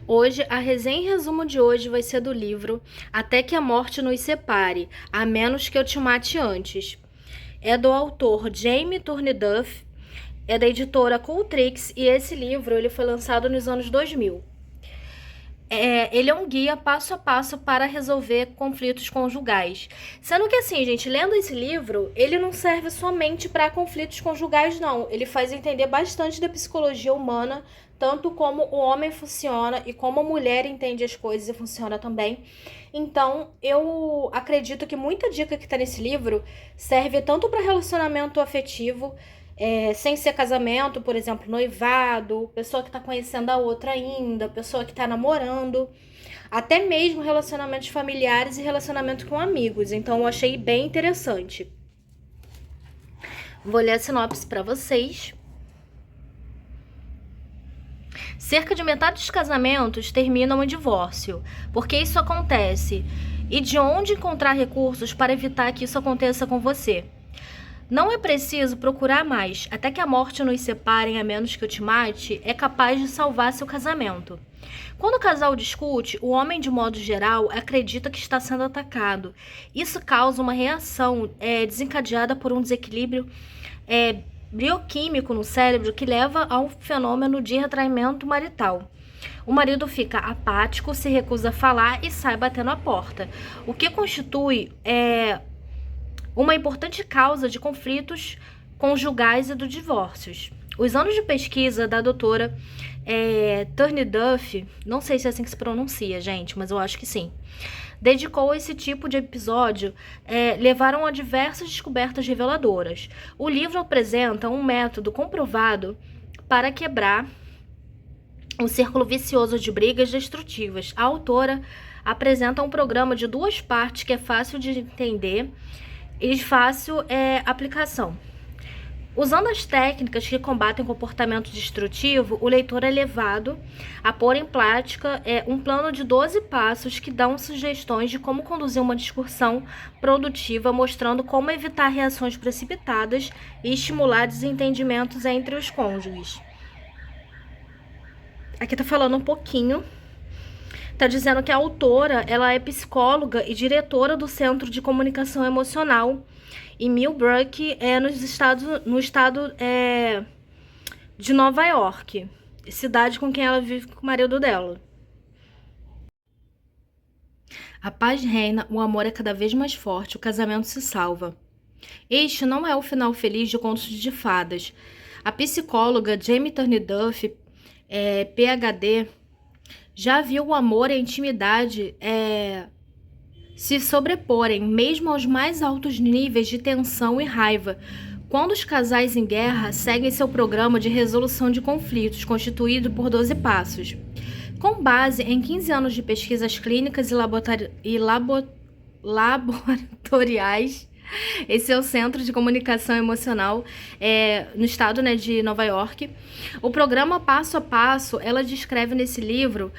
Hoje, a resenha em resumo de hoje vai ser do livro Até que a Morte Nos Separe, a menos que eu te mate antes. É do autor Jamie Turner-Duff, é da editora Cultrix e esse livro ele foi lançado nos anos 2000. Ele é um guia passo a passo para resolver conflitos conjugais. Sendo que assim, gente, lendo esse livro, ele não serve somente para conflitos conjugais, não. Ele faz entender bastante da psicologia humana, tanto como o homem funciona e como a mulher entende as coisas e funciona também. Então, eu acredito que muita dica que está nesse livro serve tanto para relacionamento afetivo, sem ser casamento, por exemplo, noivado, pessoa que tá conhecendo a outra ainda, pessoa que tá namorando, até mesmo relacionamentos familiares e relacionamento com amigos. Então eu achei bem interessante. Vou ler a sinopse para vocês. Cerca de metade dos casamentos terminam em divórcio. Por que isso acontece? E de onde encontrar recursos para evitar que isso aconteça com você? Não é preciso procurar mais, até que a morte nos separe, a menos que eu te mate, é capaz de salvar seu casamento. Quando o casal discute, o homem, de modo geral, acredita que está sendo atacado. Isso causa uma reação desencadeada por um desequilíbrio bioquímico no cérebro que leva ao fenômeno de retraimento marital. O marido fica apático, se recusa a falar e sai batendo a porta, o que constitui uma importante causa de conflitos conjugais e de divórcios. Os anos de pesquisa da doutora Turner-Duff, não sei se é assim que se pronuncia, gente, mas eu acho que sim, dedicou a esse tipo de episódio, levaram a diversas descobertas reveladoras. O livro apresenta um método comprovado para quebrar um círculo vicioso de brigas destrutivas. A autora apresenta um programa de 2 partes que é fácil de entender e de fácil aplicação. Usando as técnicas que combatem comportamento destrutivo, o leitor é levado a pôr em prática um plano de 12 passos que dão sugestões de como conduzir uma discussão produtiva, mostrando como evitar reações precipitadas e estimular desentendimentos entre os cônjuges. Aqui tá falando um pouquinho. Tá dizendo que a autora, ela é psicóloga e diretora do Centro de Comunicação Emocional em Millbrook, no estado de Nova York, cidade com quem ela vive com o marido dela. A paz reina, o amor é cada vez mais forte, o casamento se salva. Este não é o final feliz de Contos de Fadas. A psicóloga Jamie Turner-Duff, PhD, já viu o amor e a intimidade se sobreporem, mesmo aos mais altos níveis de tensão e raiva, quando os casais em guerra seguem seu programa de resolução de conflitos, constituído por 12 passos. Com base em 15 anos de pesquisas clínicas e laboratoriais, esse é o Centro de Comunicação Emocional no estado de Nova York. O programa Passo a Passo, ela descreve nesse livro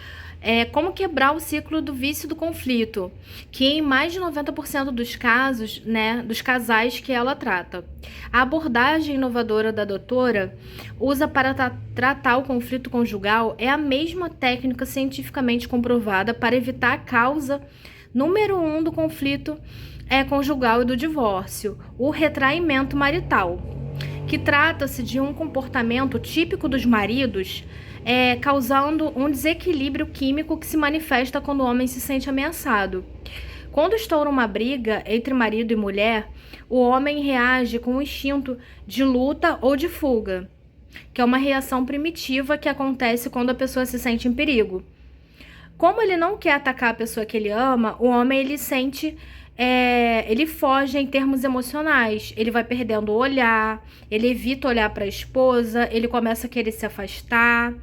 como quebrar o ciclo do vício do conflito, que em mais de 90% dos casos, dos casais que ela trata. A abordagem inovadora da doutora usa para tratar o conflito conjugal é a mesma técnica cientificamente comprovada para evitar a causa número 1 do conflito conjugal e do divórcio, o retraimento marital, que trata-se de um comportamento típico dos maridos, causando um desequilíbrio químico que se manifesta quando o homem se sente ameaçado. Quando estoura uma briga entre marido e mulher, o homem reage com um instinto de luta ou de fuga, que é uma reação primitiva que acontece quando a pessoa se sente em perigo. Como ele não quer atacar a pessoa que ele ama, o homem ele foge em termos emocionais, ele vai perdendo o olhar, ele evita olhar para a esposa, ele começa a querer se afastar,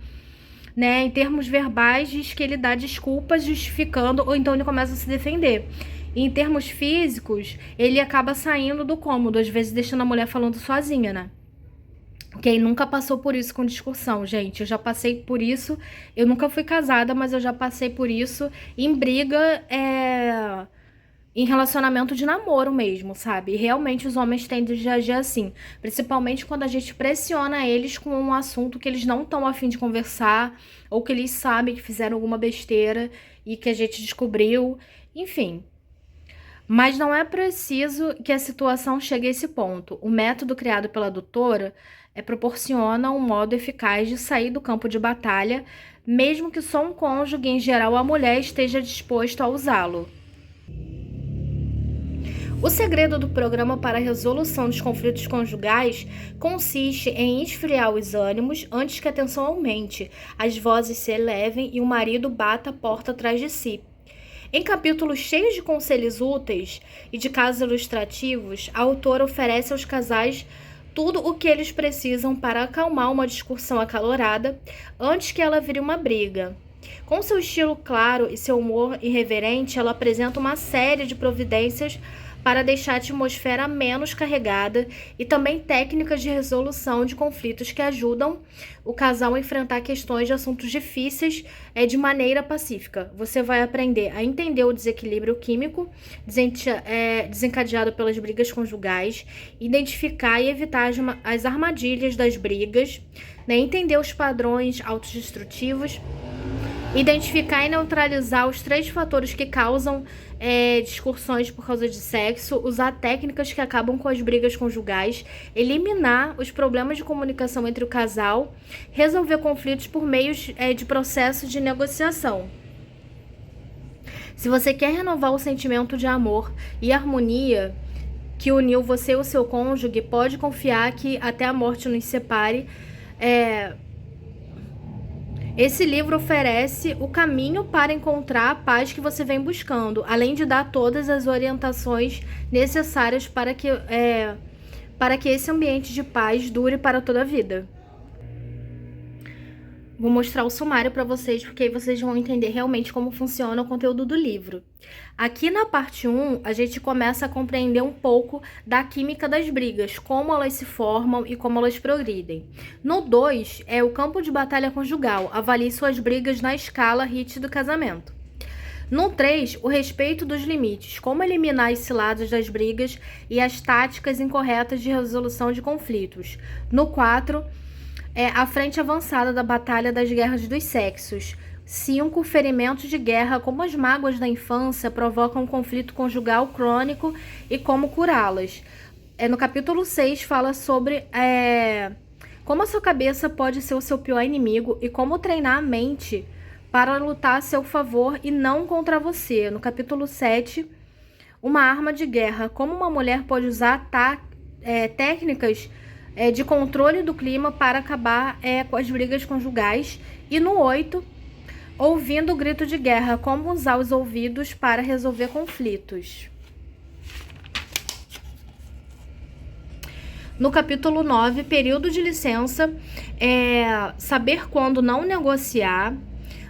Em termos verbais, diz que ele dá desculpas justificando, ou então ele começa a se defender. E em termos físicos, ele acaba saindo do cômodo, às vezes deixando a mulher falando sozinha, Quem nunca passou por isso com discussão, gente? Eu já passei por isso, eu nunca fui casada, mas eu já passei por isso em briga, em relacionamento de namoro mesmo, sabe? E realmente os homens tendem a agir assim, principalmente quando a gente pressiona eles com um assunto que eles não estão a fim de conversar, ou que eles sabem que fizeram alguma besteira e que a gente descobriu, enfim. Mas não é preciso que a situação chegue a esse ponto. O método criado pela doutora proporciona um modo eficaz de sair do campo de batalha, mesmo que só um cônjuge, em geral a mulher, esteja disposto a usá-lo. O segredo do programa para a resolução dos conflitos conjugais consiste em esfriar os ânimos antes que a tensão aumente, as vozes se elevem e o marido bata a porta atrás de si. Em capítulos cheios de conselhos úteis e de casos ilustrativos, a autora oferece aos casais tudo o que eles precisam para acalmar uma discussão acalorada antes que ela vire uma briga. Com seu estilo claro e seu humor irreverente, ela apresenta uma série de providências para deixar a atmosfera menos carregada e também técnicas de resolução de conflitos que ajudam o casal a enfrentar questões de assuntos difíceis de maneira pacífica. Você vai aprender a entender o desequilíbrio químico desencadeado pelas brigas conjugais, identificar e evitar as armadilhas das brigas, né, entender os padrões autodestrutivos, identificar e neutralizar os 3 fatores que causam discussões por causa de sexo, usar técnicas que acabam com as brigas conjugais, eliminar os problemas de comunicação entre o casal, resolver conflitos por meio de processo de negociação. Se você quer renovar o sentimento de amor e harmonia que uniu você e o seu cônjuge, pode confiar que até a morte nos separe. Esse livro oferece o caminho para encontrar a paz que você vem buscando, além de dar todas as orientações necessárias para que esse ambiente de paz dure para toda a vida. Vou mostrar o sumário para vocês, porque aí vocês vão entender realmente como funciona o conteúdo do livro. Aqui na parte 1, a gente começa a compreender um pouco da química das brigas, como elas se formam e como elas progridem. No 2, é o campo de batalha conjugal, avalie suas brigas na escala HIT do casamento. No 3, o respeito dos limites, como eliminar as ciladas das brigas e as táticas incorretas de resolução de conflitos. No 4, a frente avançada da batalha das guerras dos sexos. 5, ferimentos de guerra, como as mágoas da infância provocam um conflito conjugal crônico e como curá-las. No capítulo 6 fala sobre como a sua cabeça pode ser o seu pior inimigo e como treinar a mente para lutar a seu favor e não contra você. No capítulo 7, uma arma de guerra, como uma mulher pode usar técnicas de controle do clima para acabar com as brigas conjugais. E no 8, ouvindo o grito de guerra, como usar os ouvidos para resolver conflitos. No capítulo 9, período de licença, saber quando não negociar.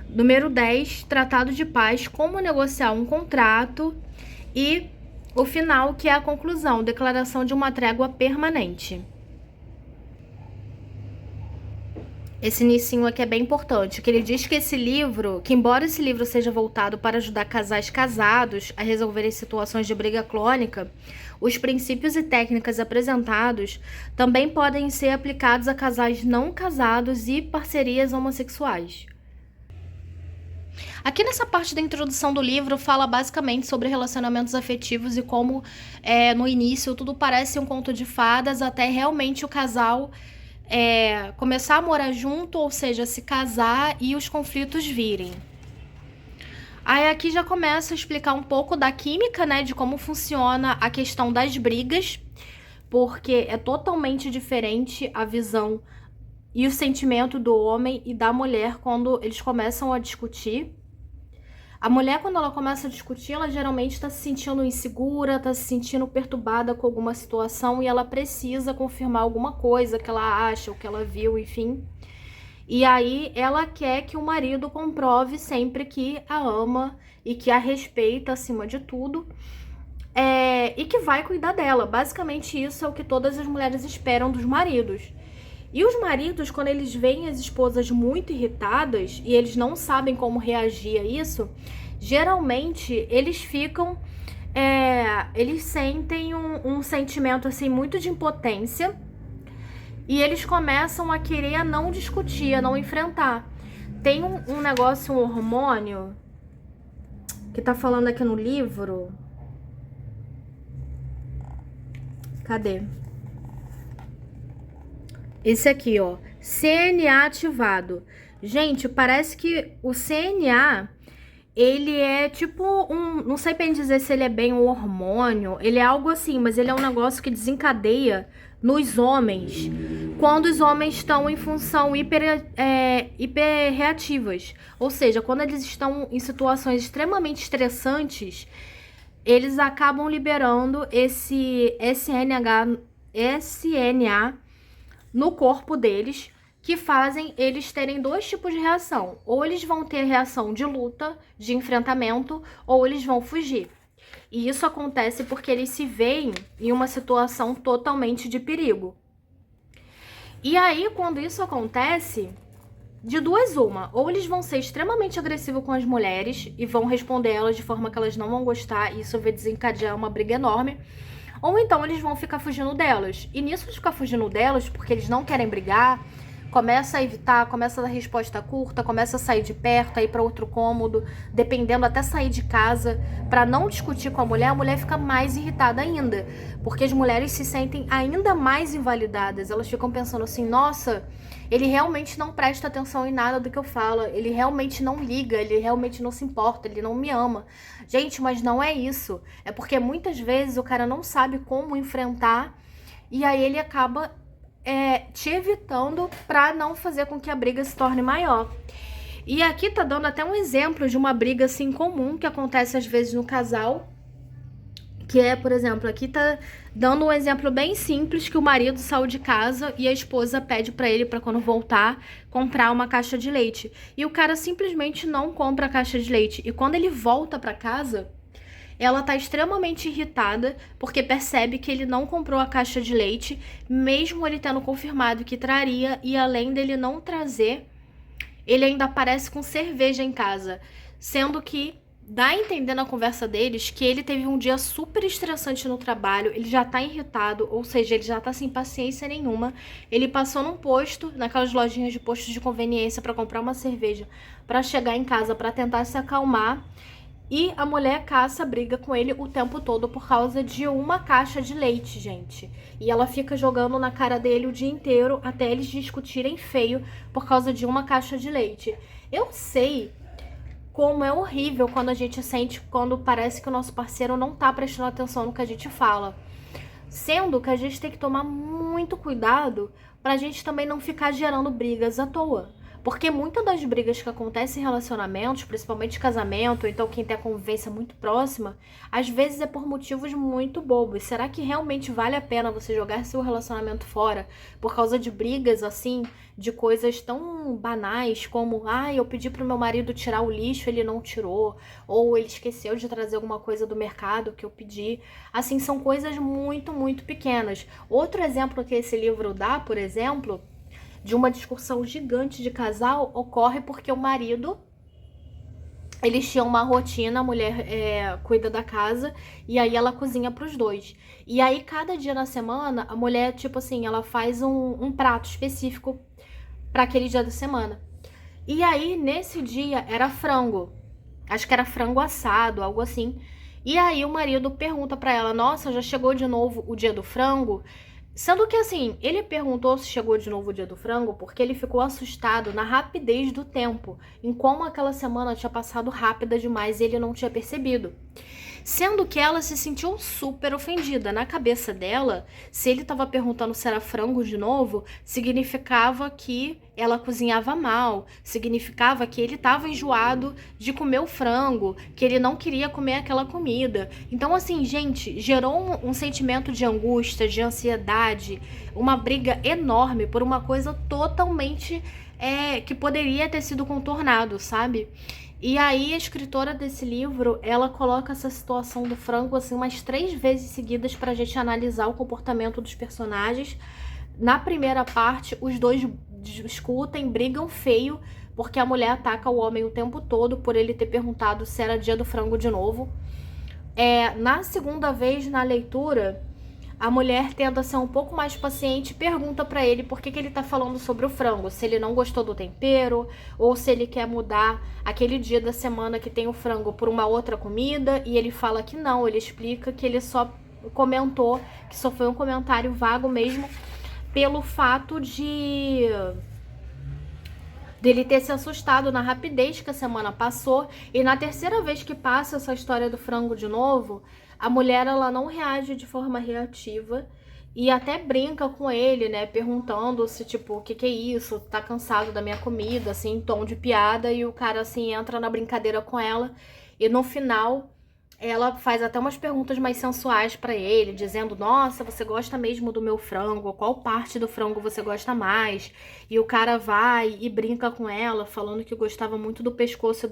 Número 10, tratado de paz, como negociar um contrato. E o final, que é a conclusão, declaração de uma trégua permanente. Esse inicinho aqui é bem importante, que ele diz que esse livro, que embora esse livro seja voltado para ajudar casais casados a resolverem situações de briga crônica, os princípios e técnicas apresentados também podem ser aplicados a casais não casados e parcerias homossexuais. Aqui nessa parte da introdução do livro fala basicamente sobre relacionamentos afetivos e como no início tudo parece um conto de fadas até realmente o casal começar a morar junto, ou seja, se casar e os conflitos virem. Aí aqui já começa a explicar um pouco da química, né, de como funciona a questão das brigas, porque é totalmente diferente a visão e o sentimento do homem e da mulher quando eles começam a discutir. A mulher, quando ela começa a discutir, ela geralmente está se sentindo insegura, está se sentindo perturbada com alguma situação e ela precisa confirmar alguma coisa que ela acha, ou que ela viu, enfim. E aí ela quer que o marido comprove sempre que a ama e que a respeita acima de tudo, e que vai cuidar dela. Basicamente isso é o que todas as mulheres esperam dos maridos. E os maridos, quando eles veem as esposas muito irritadas e eles não sabem como reagir a isso, geralmente eles ficam eles sentem um sentimento assim muito de impotência e eles começam a querer a não discutir, a não enfrentar. Tem um negócio, um hormônio que tá falando aqui no livro. Cadê? Esse aqui, ó, CNA ativado. Gente, parece que o CNA, ele é tipo não sei bem dizer se ele é bem um hormônio, ele é algo assim, mas ele é um negócio que desencadeia nos homens, quando os homens estão em função hiperreativas. Ou seja, quando eles estão em situações extremamente estressantes, eles acabam liberando esse SNA no corpo deles, que fazem eles terem dois tipos de reação. Ou eles vão ter reação de luta, de enfrentamento, ou eles vão fugir. E isso acontece porque eles se veem em uma situação totalmente de perigo. E aí, quando isso acontece, de duas uma, ou eles vão ser extremamente agressivos com as mulheres e vão responder elas de forma que elas não vão gostar, e isso vai desencadear uma briga enorme, ou então eles vão ficar fugindo delas. E nisso de ficar fugindo delas, porque eles não querem brigar, começa a evitar, começa a dar resposta curta, começa a sair de perto, a ir para outro cômodo, dependendo, até sair de casa, para não discutir com a mulher fica mais irritada ainda, porque as mulheres se sentem ainda mais invalidadas. Elas ficam pensando assim, nossa, ele realmente não presta atenção em nada do que eu falo, ele realmente não liga, ele realmente não se importa, ele não me ama. Gente, mas não é isso. É porque muitas vezes o cara não sabe como enfrentar e aí ele acaba te evitando para não fazer com que a briga se torne maior. E aqui tá dando até um exemplo de uma briga assim comum que acontece às vezes no casal, que é, por exemplo, aqui tá dando um exemplo bem simples, que o marido saiu de casa e a esposa pede pra ele, pra quando voltar, comprar uma caixa de leite. E o cara simplesmente não compra a caixa de leite. E quando ele volta pra casa, ela tá extremamente irritada porque percebe que ele não comprou a caixa de leite, mesmo ele tendo confirmado que traria, e além dele não trazer, ele ainda aparece com cerveja em casa, sendo que dá a entender na conversa deles que ele teve um dia super estressante no trabalho, ele já tá irritado, ou seja, ele já tá sem paciência nenhuma. Ele passou num posto, naquelas lojinhas de postos de conveniência, pra comprar uma cerveja, pra chegar em casa, pra tentar se acalmar. E a mulher caça, briga com ele o tempo todo por causa de uma caixa de leite, gente. E ela fica jogando na cara dele o dia inteiro até eles discutirem feio por causa de uma caixa de leite. Eu sei como é horrível quando a gente sente, quando parece que o nosso parceiro não tá prestando atenção no que a gente fala. Sendo que a gente tem que tomar muito cuidado pra gente também não ficar gerando brigas à toa. Porque muitas das brigas que acontecem em relacionamentos, principalmente casamento, ou então quem tem a convivência muito próxima, às vezes é por motivos muito bobos. Será que realmente vale a pena você jogar seu relacionamento fora por causa de brigas assim, de coisas tão banais como, eu pedi pro meu marido tirar o lixo, ele não tirou, ou ele esqueceu de trazer alguma coisa do mercado que eu pedi. Assim, são coisas muito, muito pequenas. Outro exemplo que esse livro dá, por exemplo, de uma discussão gigante de casal, ocorre porque o marido, eles tinham uma rotina, a mulher cuida da casa e aí ela cozinha pros dois. E aí cada dia na semana, a mulher, tipo assim, ela faz um prato específico para aquele dia da semana. E aí nesse dia era frango, acho que era frango assado, algo assim. E aí o marido pergunta pra ela, nossa, já chegou de novo o dia do frango? Sendo que assim, ele perguntou se chegou de novo o dia do frango porque ele ficou assustado na rapidez do tempo, em como aquela semana tinha passado rápida demais e ele não tinha percebido. Sendo que ela se sentiu super ofendida. Na cabeça dela, se ele estava perguntando se era frango de novo, significava que ela cozinhava mal, significava que ele estava enjoado de comer o frango, que ele não queria comer aquela comida. Então, assim, gente, gerou um sentimento de angústia, de ansiedade, uma briga enorme por uma coisa totalmente que poderia ter sido contornado, sabe? E aí a escritora desse livro, ela coloca essa situação do frango assim umas 3 vezes seguidas pra gente analisar o comportamento dos personagens. Na primeira parte, os dois discutem, brigam feio, porque a mulher ataca o homem o tempo todo por ele ter perguntado se era dia do frango de novo. Na segunda vez, na leitura, a mulher tenta ser um pouco mais paciente e pergunta pra ele por que ele tá falando sobre o frango. Se ele não gostou do tempero, ou se ele quer mudar aquele dia da semana que tem o frango por uma outra comida. E ele fala que não, ele explica que ele só comentou, que só foi um comentário vago mesmo, pelo fato dele ter se assustado na rapidez que a semana passou. E na terceira vez que passa essa história do frango de novo, a mulher, ela não reage de forma reativa e até brinca com ele, né, perguntando se, tipo, o que é isso, tá cansado da minha comida, assim, em tom de piada. E o cara, assim, entra na brincadeira com ela e no final ela faz até umas perguntas mais sensuais pra ele, dizendo: nossa, você gosta mesmo do meu frango? Qual parte do frango você gosta mais? E o cara vai e brinca com ela, falando que gostava muito do pescoço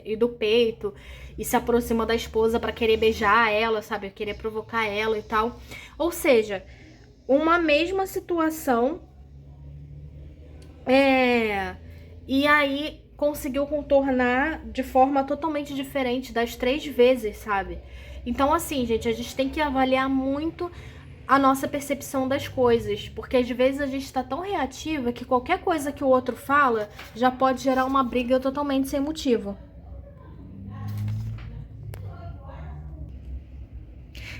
e do peito, e se aproxima da esposa pra querer beijar ela, sabe? Querer provocar ela e tal. Ou seja, uma mesma situação, e aí conseguiu contornar de forma totalmente diferente das 3 vezes, sabe? Então, assim, gente, a gente tem que avaliar muito a nossa percepção das coisas, porque às vezes a gente tá tão reativa que qualquer coisa que o outro fala já pode gerar uma briga totalmente sem motivo.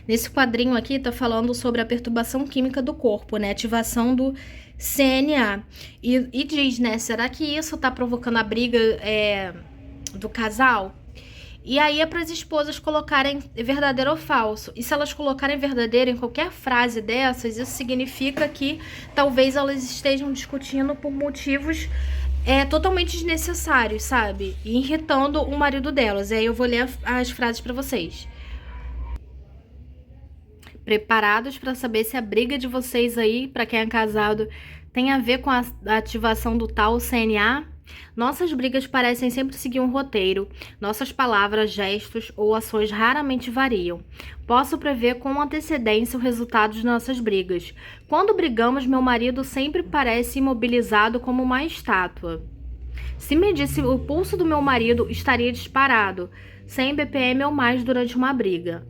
Nesse quadrinho aqui tá falando sobre a perturbação química do corpo, né? Ativação do CNA. E diz, né? Será que isso tá provocando a briga do casal? E aí é para as esposas colocarem verdadeiro ou falso. E se elas colocarem verdadeiro em qualquer frase dessas, isso significa que talvez elas estejam discutindo por motivos totalmente desnecessários, sabe? E irritando o marido delas. E aí eu vou ler as frases para vocês. Preparados para saber se a briga de vocês aí, para quem é casado, tem a ver com a ativação do tal CNA? Nossas brigas parecem sempre seguir um roteiro. Nossas palavras, gestos ou ações raramente variam. Posso prever com antecedência o resultado de nossas brigas. Quando brigamos, meu marido sempre parece imobilizado como uma estátua. Se medisse o pulso do meu marido, estaria disparado, 100 BPM ou mais durante uma briga.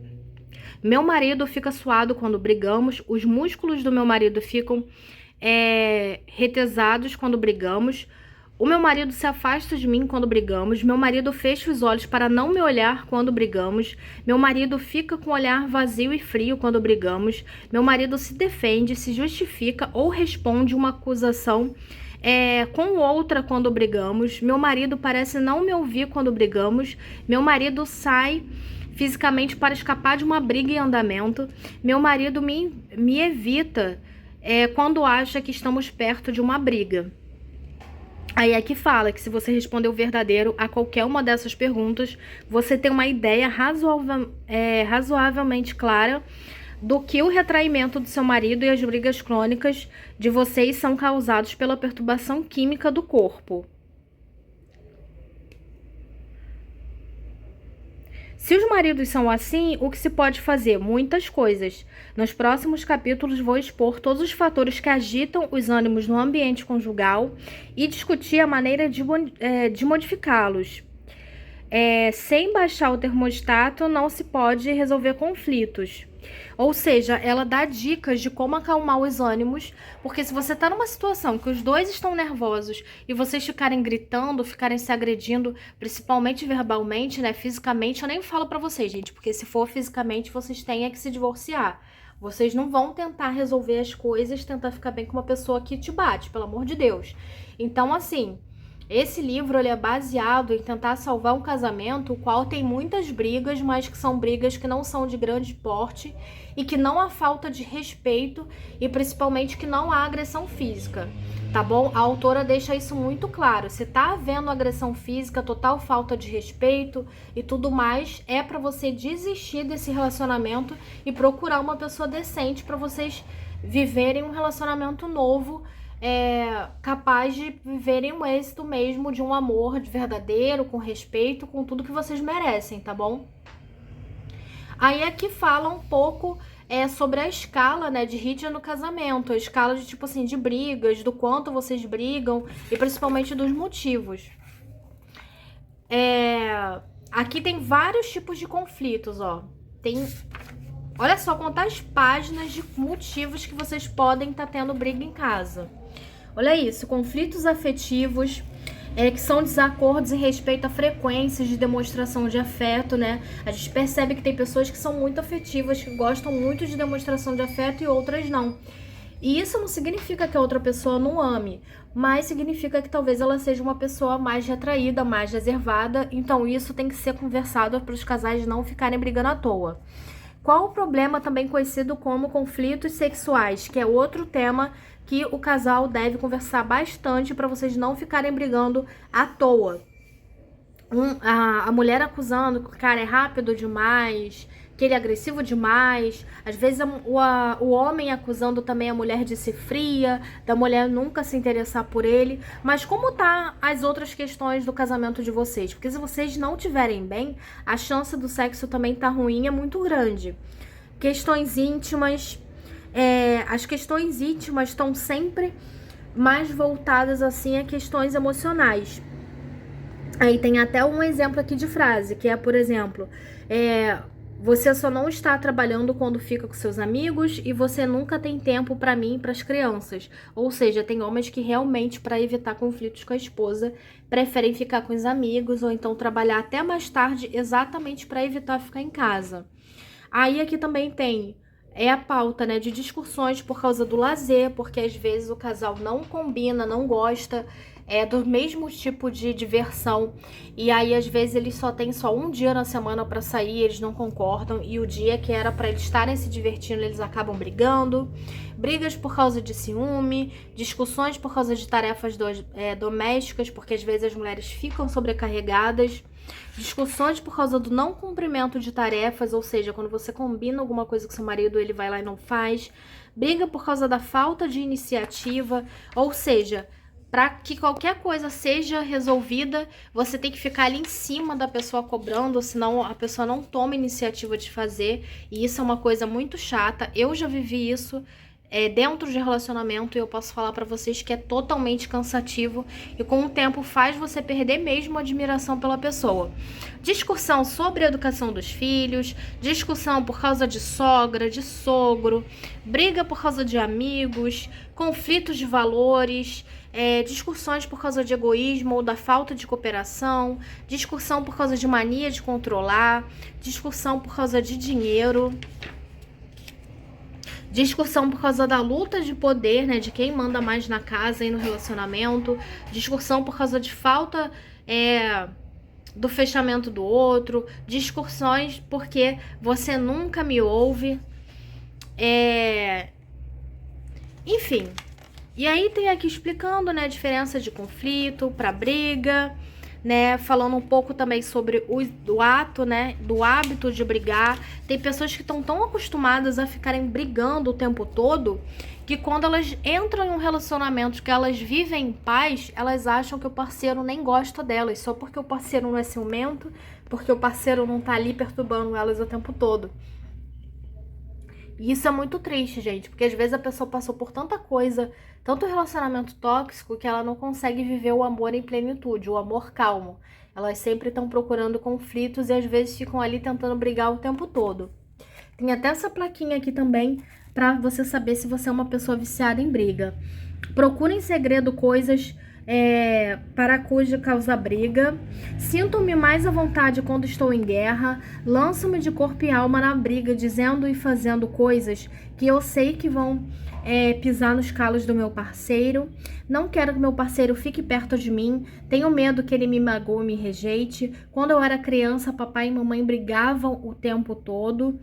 Meu marido fica suado quando brigamos, os músculos do meu marido ficam retesados quando brigamos, o meu marido se afasta de mim quando brigamos, meu marido fecha os olhos para não me olhar quando brigamos, meu marido fica com o olhar vazio e frio quando brigamos, meu marido se defende, se justifica ou responde uma acusação com outra quando brigamos, meu marido parece não me ouvir quando brigamos, meu marido sai fisicamente para escapar de uma briga em andamento, meu marido me evita quando acha que estamos perto de uma briga. Aí aqui fala que se você responder o verdadeiro a qualquer uma dessas perguntas, você tem uma ideia razoavelmente clara do que o retraimento do seu marido e as brigas crônicas de vocês são causados pela perturbação química do corpo. Se os maridos são assim, o que se pode fazer? Muitas coisas. Nos próximos capítulos vou expor todos os fatores que agitam os ânimos no ambiente conjugal e discutir a maneira de modificá-los. Sem baixar o termostato, não se pode resolver conflitos. Ou seja, ela dá dicas de como acalmar os ânimos, porque se você tá numa situação que os dois estão nervosos e vocês ficarem gritando, ficarem se agredindo, principalmente verbalmente, né, fisicamente, eu nem falo pra vocês, gente, porque se for fisicamente, vocês têm que se divorciar. Vocês não vão tentar resolver as coisas, tentar ficar bem com uma pessoa que te bate, pelo amor de Deus. Então, assim, esse livro ele é baseado em tentar salvar um casamento, o qual tem muitas brigas, mas que são brigas que não são de grande porte e que não há falta de respeito e principalmente que não há agressão física, tá bom? A autora deixa isso muito claro. Se tá havendo agressão física, total falta de respeito e tudo mais, é para você desistir desse relacionamento e procurar uma pessoa decente para vocês viverem um relacionamento novo, capaz de viverem um êxito mesmo de um amor de verdadeiro, com respeito, com tudo que vocês merecem, tá bom? Aí aqui fala um pouco sobre a escala, né, de Rídia no casamento, a escala de tipo assim, de brigas, do quanto vocês brigam e principalmente dos motivos. Aqui tem vários tipos de conflitos, ó. tem... Olha só quantas páginas de motivos que vocês podem estar tendo briga em casa. Olha isso, conflitos afetivos, que são desacordos em respeito a frequências de demonstração de afeto, né? A gente percebe que tem pessoas que são muito afetivas, que gostam muito de demonstração de afeto e outras não. E isso não significa que a outra pessoa não ame, mas significa que talvez ela seja uma pessoa mais retraída, mais reservada. Então isso tem que ser conversado para os casais não ficarem brigando à toa. Qual o problema também conhecido como conflitos sexuais, que é outro tema que o casal deve conversar bastante para vocês não ficarem brigando à toa. A mulher acusando que o cara é rápido demais, que ele é agressivo demais. Às vezes o homem acusando também a mulher de ser fria, da mulher nunca se interessar por ele. Mas como tá as outras questões do casamento de vocês? Porque se vocês não tiverem bem, a chance do sexo também tá ruim, é muito grande. Questões íntimas. As questões íntimas estão sempre mais voltadas assim a questões emocionais. Aí tem até um exemplo aqui de frase, que é, por exemplo, você só não está trabalhando quando fica com seus amigos e você nunca tem tempo para mim e para as crianças. Ou seja, tem homens que realmente, para evitar conflitos com a esposa, preferem ficar com os amigos ou então trabalhar até mais tarde exatamente para evitar ficar em casa. Aí aqui também tem a pauta, né, de discussões por causa do lazer, porque às vezes o casal não combina, não gosta do mesmo tipo de diversão, e aí às vezes eles só têm um dia na semana para sair, eles não concordam, e o dia que era para eles estarem se divertindo, eles acabam brigando. Brigas por causa de ciúme, discussões por causa de tarefas domésticas, porque às vezes as mulheres ficam sobrecarregadas. Discussões por causa do não cumprimento de tarefas, ou seja, quando você combina alguma coisa com seu marido, ele vai lá e não faz. Briga por causa da falta de iniciativa, ou seja, para que qualquer coisa seja resolvida, você tem que ficar ali em cima da pessoa cobrando, senão a pessoa não toma iniciativa de fazer, e isso é uma coisa muito chata. Eu já vivi isso dentro de relacionamento, e eu posso falar pra vocês que é totalmente cansativo e com o tempo faz você perder mesmo a admiração pela pessoa. Discussão sobre a educação dos filhos, discussão por causa de sogra, de sogro, briga por causa de amigos, conflitos de valores, discussões por causa de egoísmo ou da falta de cooperação, discussão por causa de mania de controlar, discussão por causa de dinheiro, discussão por causa da luta de poder, né, de quem manda mais na casa e no relacionamento, discussão por causa de falta do fechamento do outro, discussões porque você nunca me ouve, enfim. E aí tem aqui explicando, né, a diferença de conflito para briga, né, falando um pouco também sobre o ato, né, do hábito de brigar. Tem pessoas que estão tão acostumadas a ficarem brigando o tempo todo, que quando elas entram em um relacionamento que elas vivem em paz, elas acham que o parceiro nem gosta delas, só porque o parceiro não é ciumento, porque o parceiro não tá ali perturbando elas o tempo todo. E isso é muito triste, gente, porque às vezes a pessoa passou por tanta coisa, tanto relacionamento tóxico, que ela não consegue viver o amor em plenitude, o amor calmo. Elas sempre estão procurando conflitos e às vezes ficam ali tentando brigar o tempo todo. Tem até essa plaquinha aqui também para você saber se você é uma pessoa viciada em briga. Procure em segredo coisas para cuja causa briga. Sinto-me mais à vontade quando estou em guerra. Lanço-me de corpo e alma na briga, dizendo e fazendo coisas que eu sei que vão pisar nos calos do meu parceiro. Não quero que meu parceiro fique perto de mim. Tenho medo que ele me magoe e me rejeite. Quando eu era criança, papai e mamãe brigavam o tempo todo.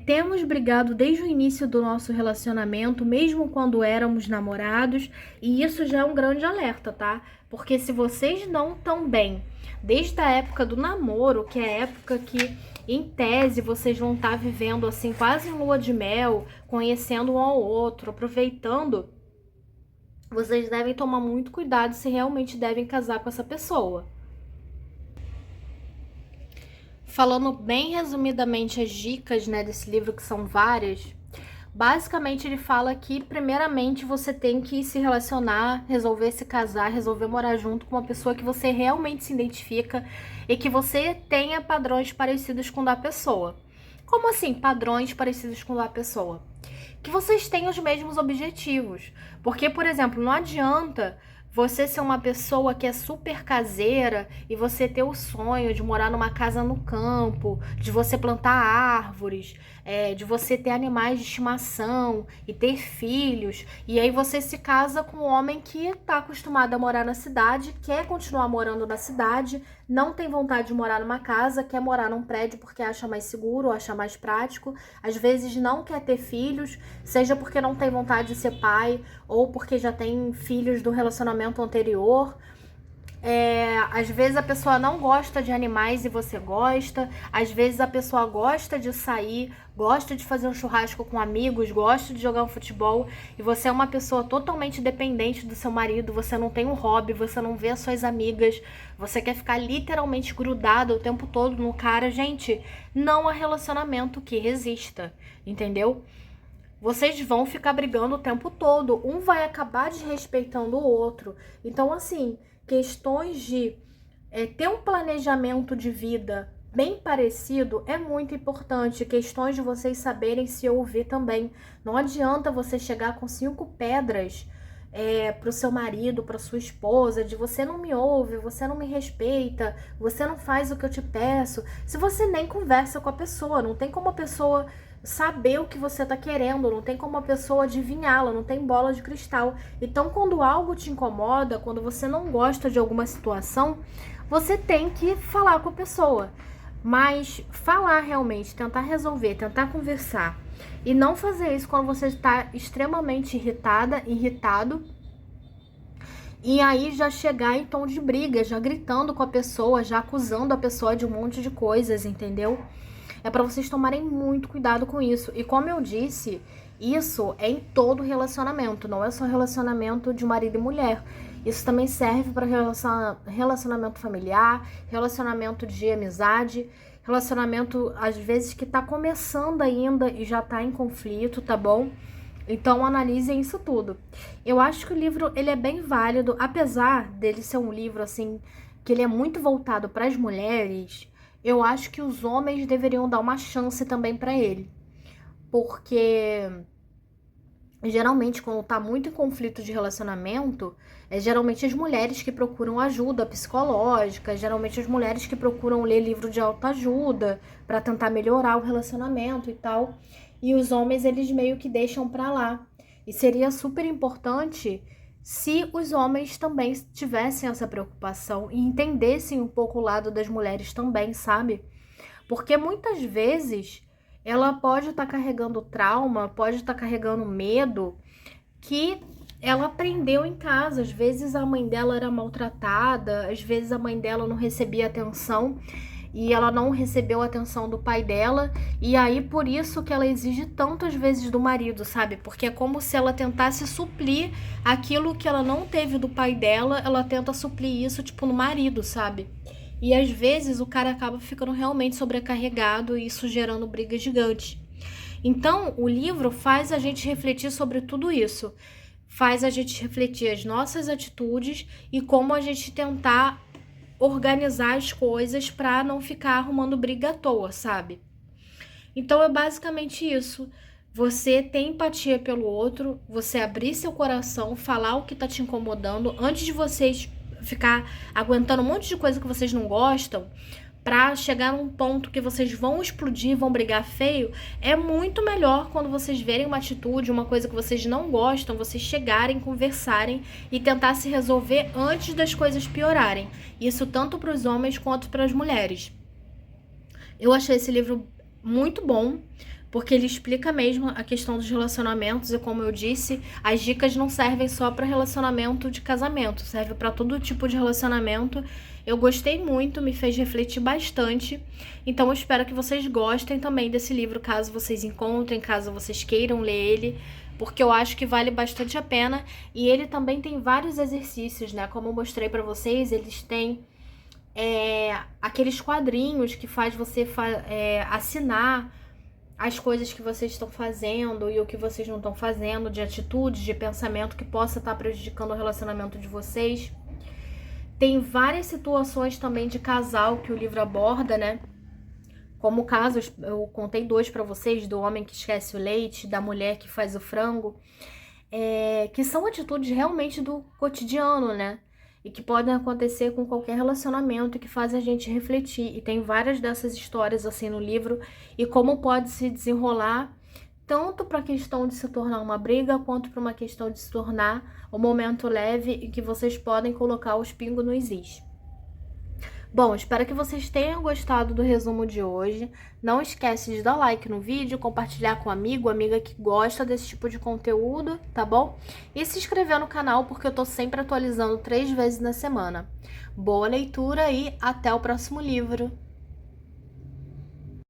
Temos brigado desde o início do nosso relacionamento, mesmo quando éramos namorados. E isso já é um grande alerta, tá? Porque se vocês não estão bem desde a época do namoro, que é a época que, em tese, vocês vão estar vivendo assim, quase em lua de mel, conhecendo um ao outro, aproveitando, vocês devem tomar muito cuidado se realmente devem casar com essa pessoa. Falando bem resumidamente as dicas, né, desse livro, que são várias, basicamente ele fala que primeiramente você tem que se relacionar, resolver se casar, resolver morar junto com uma pessoa que você realmente se identifica e que você tenha padrões parecidos com o da pessoa. Como assim, padrões parecidos com a pessoa? Que vocês tenham os mesmos objetivos. Porque, por exemplo, não adianta você ser uma pessoa que é super caseira e você ter o sonho de morar numa casa no campo, de você plantar árvores, de você ter animais de estimação e ter filhos. E aí você se casa com um homem que está acostumado a morar na cidade, quer continuar morando na cidade, não tem vontade de morar numa casa, quer morar num prédio porque acha mais seguro, acha mais prático. Às vezes não quer ter filhos, seja porque não tem vontade de ser pai ou porque já tem filhos do relacionamento anterior. Às vezes a pessoa não gosta de animais e você gosta. Às vezes a pessoa gosta de sair, gosta de fazer um churrasco com amigos, gosta de jogar um futebol e você é uma pessoa totalmente dependente do seu marido. Você não tem um hobby, você não vê as suas amigas, você quer ficar literalmente grudado o tempo todo no cara. Gente, não há relacionamento que resista, entendeu? Vocês vão ficar brigando o tempo todo. Um vai acabar desrespeitando o outro. Então, assim, questões de ter um planejamento de vida bem parecido é muito importante. Questões de vocês saberem se ouvir também. Não adianta você chegar com 5 pedras pro seu marido, pra sua esposa, de você não me ouve, você não me respeita, você não faz o que eu te peço, se você nem conversa com a pessoa. Não tem como a pessoa saber o que você tá querendo, não tem como a pessoa adivinhá-la, não tem bola de cristal. Então, quando algo te incomoda, quando você não gosta de alguma situação, você tem que falar com a pessoa. Mas falar realmente, tentar resolver, tentar conversar. E não fazer isso quando você está extremamente irritado. E aí já chegar em tom de briga, já gritando com a pessoa, já acusando a pessoa de um monte de coisas, entendeu? É para vocês tomarem muito cuidado com isso. E como eu disse, isso é em todo relacionamento, não é só relacionamento de marido e mulher. Isso também serve para relacionamento familiar, relacionamento de amizade, relacionamento às vezes que tá começando ainda e já tá em conflito, tá bom? Então analisem isso tudo. Eu acho que o livro ele é bem válido, apesar dele ser um livro assim que ele é muito voltado para as mulheres. Eu acho que os homens deveriam dar uma chance também para ele. Porque geralmente quando tá muito em conflito de relacionamento, é geralmente as mulheres que procuram ajuda psicológica, geralmente as mulheres que procuram ler livro de autoajuda para tentar melhorar o relacionamento e tal. E os homens eles meio que deixam para lá. E seria super importante se os homens também tivessem essa preocupação e entendessem um pouco o lado das mulheres também, sabe? Porque muitas vezes ela pode estar carregando trauma, pode estar carregando medo que ela aprendeu em casa. Às vezes a mãe dela era maltratada, às vezes a mãe dela não recebia atenção e ela não recebeu a atenção do pai dela, e aí por isso que ela exige tanto às vezes do marido, sabe? Porque é como se ela tentasse suplir aquilo que ela não teve do pai dela, ela tenta suplir isso, tipo, no marido, sabe? E às vezes o cara acaba ficando realmente sobrecarregado e isso gerando brigas gigantes. Então, o livro faz a gente refletir sobre tudo isso. Faz a gente refletir as nossas atitudes e como a gente tentar organizar as coisas para não ficar arrumando briga à toa, sabe? Então é basicamente isso. Você ter empatia pelo outro, você abrir seu coração, falar o que tá te incomodando, antes de vocês ficar aguentando um monte de coisa que vocês não gostam, pra chegar num ponto que vocês vão explodir, vão brigar feio. É muito melhor quando vocês verem uma atitude, uma coisa que vocês não gostam, vocês chegarem, conversarem e tentar se resolver antes das coisas piorarem. Isso tanto para os homens quanto para as mulheres. Eu achei esse livro muito bom, porque ele explica mesmo a questão dos relacionamentos e, como eu disse, as dicas não servem só para relacionamento de casamento, serve para todo tipo de relacionamento. Eu gostei muito, me fez refletir bastante, então eu espero que vocês gostem também desse livro, caso vocês encontrem, caso vocês queiram ler ele, porque eu acho que vale bastante a pena. E ele também tem vários exercícios, né? Como eu mostrei para vocês, eles têm aqueles quadrinhos que faz você assinar as coisas que vocês estão fazendo e o que vocês não estão fazendo, de atitudes, de pensamento que possa estar prejudicando o relacionamento de vocês. Tem várias situações também de casal que o livro aborda, né? Como casos, eu contei 2 para vocês, do homem que esquece o leite, da mulher que faz o frango, que são atitudes realmente do cotidiano, né? E que podem acontecer com qualquer relacionamento e que fazem a gente refletir. E tem várias dessas histórias assim no livro e como pode se desenrolar tanto para a questão de se tornar uma briga quanto para uma questão de se tornar um momento leve e que vocês podem colocar os pingos nos is. Bom, espero que vocês tenham gostado do resumo de hoje. Não esquece de dar like no vídeo, compartilhar com um amigo, amiga que gosta desse tipo de conteúdo, tá bom? E se inscrever no canal, porque eu tô sempre atualizando 3 vezes na semana. Boa leitura e até o próximo livro!